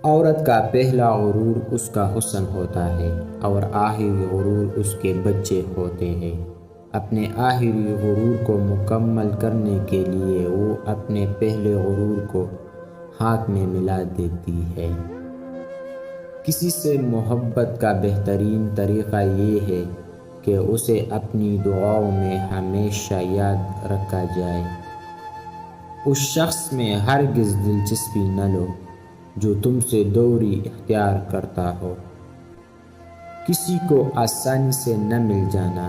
عورت کا پہلا غرور اس کا حسن ہوتا ہے اور آخری غرور اس کے بچے ہوتے ہیں۔ اپنے آخری غرور کو مکمل کرنے کے لیے وہ اپنے پہلے غرور کو خاک میں ملا دیتی ہے۔ کسی سے محبت کا بہترین طریقہ یہ ہے کہ اسے اپنی دعاؤں میں ہمیشہ یاد رکھا جائے۔ اس شخص میں ہرگز دلچسپی نہ لو جو تم سے دوری اختیار کرتا ہو۔ کسی کو آسانی سے نہ مل جانا،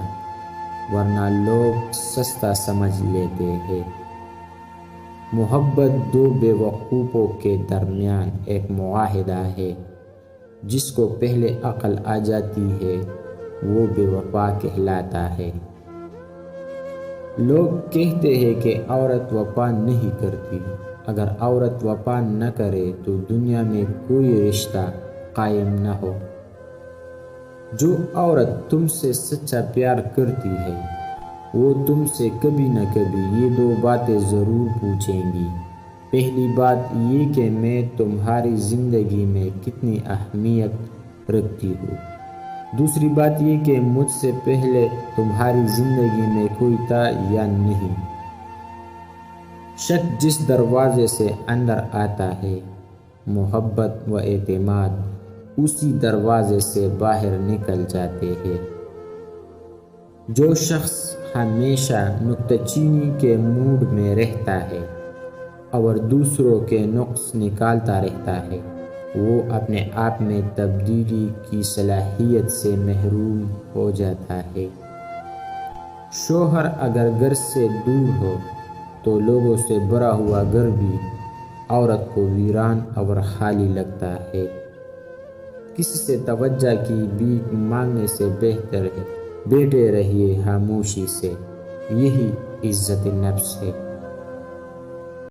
ورنہ لوگ سستا سمجھ لیتے ہیں۔ محبت دو بے وقوفوں کے درمیان ایک معاہدہ ہے۔ جس کو پہلے عقل آ جاتی ہے وہ بے وفا کہلاتا ہے۔ لوگ کہتے ہیں کہ عورت وفا نہیں کرتی۔ اگر عورت وفا نہ کرے تو دنیا میں کوئی رشتہ قائم نہ ہو۔ جو عورت تم سے سچا پیار کرتی ہے وہ تم سے کبھی نہ کبھی یہ دو باتیں ضرور پوچھیں گی۔ پہلی بات یہ کہ میں تمہاری زندگی میں کتنی اہمیت رکھتی ہوں۔ دوسری بات یہ کہ مجھ سے پہلے تمہاری زندگی میں کوئی تھا یا نہیں۔ شخص جس دروازے سے اندر آتا ہے، محبت و اعتماد اسی دروازے سے باہر نکل جاتے ہیں۔ جو شخص ہمیشہ نکتہ چینی کے موڈ میں رہتا ہے اور دوسروں کے نقص نکالتا رہتا ہے، وہ اپنے آپ میں تبدیلی کی صلاحیت سے محروم ہو جاتا ہے۔ شوہر اگر گھر سے دور ہو تو لوگوں سے بھرا ہوا گھر بھی عورت کو ویران اور خالی لگتا ہے۔ کسی سے توجہ کی بھیک مانگنے سے بہتر ہے بیٹھے رہیے خاموشی سے، یہی عزت نفس ہے۔